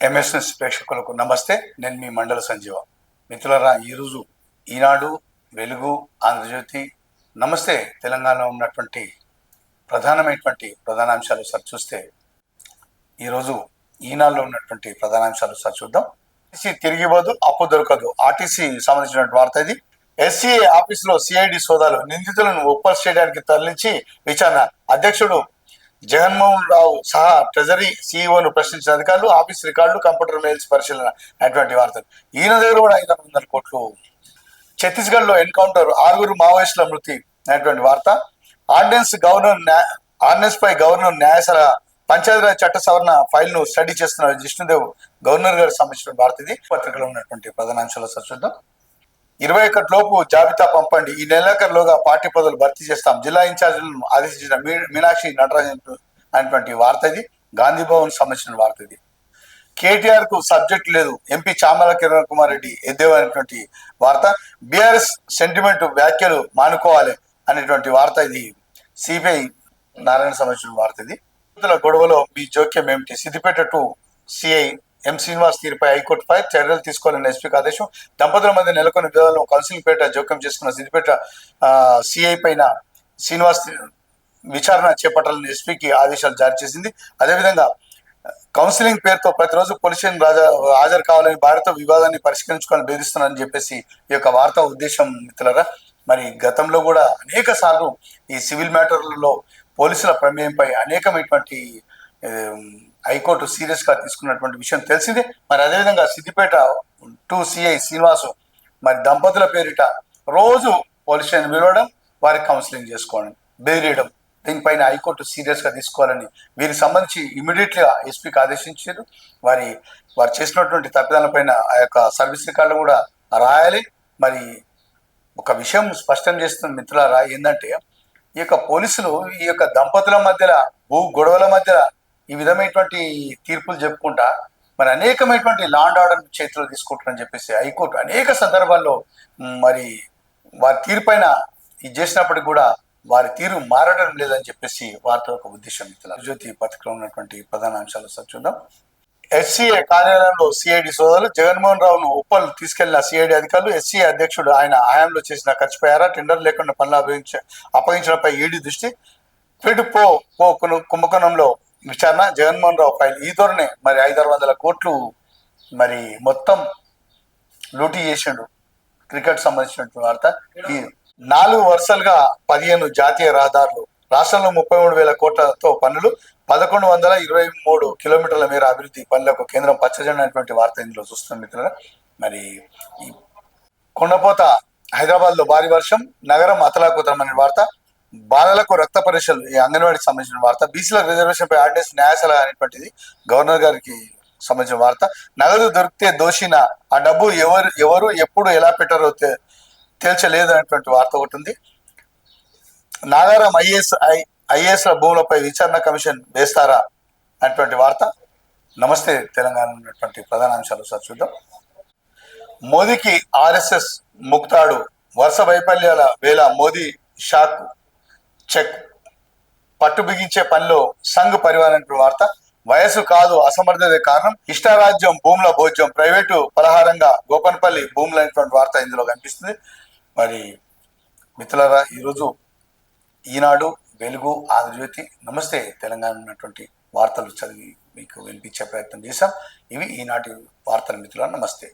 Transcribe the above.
MSS ప్రేక్షకులకు నమస్తే. నేను మీ మండల సంజీవ. మిత్రులారా, ఈరోజు ఈనాడు, వెలుగు, ఆంధ్రజ్యోతి, నమస్తే తెలంగాణలో ఉన్నటువంటి ప్రధానాంశాలు సార్ చూస్తే, ఈరోజు ఈనాడులో ఉన్నటువంటి ప్రధానాంశాలు సార్ చూద్దాం. ఆర్టీసీ తిరిగిపోదు, అప్పు దొరకదు. ఆర్టీసీ సంబంధించినటువంటి వార్త ఇది. ఎస్సీఏ ఆఫీసులో సిఐడి సోదాలు, నిందితులను ఉప్పల్ స్టేడియానికి తరలించి విచారణ. అధ్యక్షుడు జగన్మోహన్ రావు సహా ట్రెజరీ సీఈఓను ప్రశ్నించిన అధికారులు, ఆఫీస్ రికార్డులు, కంప్యూటర్ మెయిల్స్ పరిశీలన అనేటువంటి వార్తలు. ఈయన దగ్గర కూడా 500 కోట్లు. ఛత్తీస్గఢ్ లో ఎన్కౌంటర్, 6 మావోయిస్టుల మృతి అనేటువంటి వార్త. ఆర్డినెన్స్ పై గవర్నర్ న్యాయశాల పంచాయతీరాజ్ చట్ట సవరణ ఫైల్ ను స్టడీ చేస్తున్న జిష్ణుదేవ్ గవర్నర్ గారికి సంబంధించిన వార్త ఇది. పత్రికలో ఉన్నటువంటి ప్రధానాంశాలు చూద్దాం. 21 లోపు జాబితా పంపండి, ఈ నెలాఖరులోగా పార్టీ పదవులు భర్తీ చేస్తాం, జిల్లా ఇన్ఛార్జీలను ఆదేశించిన మీనాక్షి నటరాజన్ అనేటువంటి వార్త ఇది. గాంధీ భవన్ సంబంధించిన వార్త ఇది. కేటీఆర్ కు సబ్జెక్ట్ లేదు, ఎంపీ చామల కిరణ్ కుమార్ రెడ్డి ఎద్దేవా అనేటువంటి వార్త. బీఆర్ఎస్ సెంటిమెంట్ వ్యాఖ్యలు మానుకోవాలి అనేటువంటి వార్త ఇది. సిపిఐ నారాయణ సంబంధించిన వార్త ఇది. గొడవలో మీ జోక్యం ఏమిటి? సిద్దిపేట టు సిఐ ఎం శ్రీనివాస్ తీరుపై హైకోర్టుపై చర్యలు తీసుకోవాలని ఎస్పీకి ఆదేశం. దంపతుల మధ్య నెలకొన్న వివాదాలను కౌన్సిలింగ్ పేట జోక్యం చేసుకున్న సిద్దిపేట సిఐ పైన శ్రీనివాస్ విచారణ చేపట్టాలని ఎస్పీకి ఆదేశాలు జారీ చేసింది. అదేవిధంగా కౌన్సిలింగ్ పేరుతో ప్రతిరోజు పోలీస్ స్టేషన్ హాజరు కావాలని, భార్యతో వివాదాన్ని పరిష్కరించుకోవాలని బెదిరిస్తున్నారని చెప్పేసి ఈ యొక్క వార్త ఉద్దేశం. మిత్రులారా, మరి గతంలో కూడా అనేక సార్లు ఈ సివిల్ మ్యాటర్లలో పోలీసుల ప్రమేయంపై అనేకమైనటువంటి హైకోర్టు సీరియస్ గా తీసుకున్నటువంటి విషయం తెలిసిందే. మరి అదేవిధంగా సిద్దిపేట టు సిఐ శ్రీనివాసు మరి దంపతుల పేరిట రోజు పోలీస్ స్టేషన్ పిలవడం, వారికి కౌన్సిలింగ్ చేసుకోవడం, బెదిరియడం, దీనిపైన హైకోర్టు సీరియస్ గా తీసుకోవాలని వీరికి సంబంధించి ఇమీడియట్ గా ఎస్పీకి ఆదేశించారు. వారు చేసినటువంటి తప్పిదాలపైన ఆ యొక్క సర్వీస్ రికార్డులు కూడా రాయాలి. మరి ఒక విషయం స్పష్టం చేస్తున్న మిత్రులారా, ఏంటంటే ఈ యొక్క పోలీసులు ఈ యొక్క దంపతుల మధ్యలో గొడవల మధ్యలో ఈ విధమైనటువంటి తీర్పులు చెప్పుకుంటా మరి అనేకమైనటువంటి లా అండ్ ఆర్డర్ చేతులు తీసుకుంటారని చెప్పేసి హైకోర్టు అనేక సందర్భాల్లో మరి వారి తీరు పైన ఇది చేసినప్పటికీ కూడా వారి తీరు మారడం లేదని చెప్పేసి వారితో ఒక ఉద్దేశం. జ్యోతి పత్రికలో ఉన్నటువంటి ప్రధాన అంశాలు చూద్దాం. ఎస్సీఏ కార్యాలయంలో సిఐడి సోదాలు, జగన్మోహన్ రావును ఉప్పల్ తీసుకెళ్లిన సిఐడి అధికారులు, ఎస్సీఏ అధ్యక్షుడు ఆయన హయాంలో చేసిన ఖర్చుపై టెండర్ లేకుండా పనులు అప్పగించడంపై ఈడీ దృష్టి. క్విడ్ పో కుంభకోణంలో విచారణ, జగన్మోహన్ రావు ఫైల్. ఈ ధోరణి మరి 500 కోట్లు మరి మొత్తం లూటీ చేసిండు. క్రికెట్ సంబంధించినటువంటి వార్త. ఈ 4 వరుసలుగా 15 జాతీయ రహదారులు, రాష్ట్రంలో 33,000 కోట్లతో పనులు, 1123 కిలోమీటర్ల మేర అభివృద్ధి పనులకు కేంద్రం పచ్చజెండా అనేటువంటి వార్త ఇందులో చూస్తున్నాం మిత్రులు. మరి కొండపోత హైదరాబాద్ లో భారీ వర్షం, నగరం అతలాకుతలం అనే వార్త. బాలలకు రక్త పరీక్షలు, ఈ అంగన్వాడికి సంబంధించిన వార్త. బీసీల రిజర్వేషన్ పై ఆర్డినెన్స్ న్యాయశాల అనేటువంటిది గవర్నర్ గారికి సంబంధించిన వార్త. నగదు దొరికితే దోషిన, ఆ డబ్బు ఎవరు ఎప్పుడు ఎలా పెట్టారో తేల్చలేదు అనేటువంటి వార్త ఒకటి ఉంది. నాగారం ఐఏఎస్ల భూములపై విచారణ కమిషన్ వేస్తారా అనేటువంటి వార్త. నమస్తే తెలంగాణ ఉన్నటువంటి ప్రధాన అంశాలు సార్ చూద్దాం. మోదీకి ఆర్ఎస్ఎస్ ముక్తాడు, వరుస వైఫల్యాల వేళ మోదీ షాక్ చెక్, పట్టు బిగించే పనిలో సంఘ్ పరివార్ అనేటువంటి వార్త. వయసు కాదు అసమర్థతే కారణం, ఇష్టారాజ్యం భూముల భోజ్యం, ప్రైవేటు పలహారంగా గోపన్పల్లి భూములు అనేటువంటి వార్త ఇందులో కనిపిస్తుంది. మరి మిత్రులారా, ఈరోజు ఈనాడు, వెలుగు, ఆంధ్రజ్యోతి, నమస్తే తెలంగాణ ఉన్నటువంటి వార్తలు చదివి మీకు వినిపించే ప్రయత్నం చేశాం. ఇవి ఈనాటి వార్తలు మిత్రులారా. నమస్తే.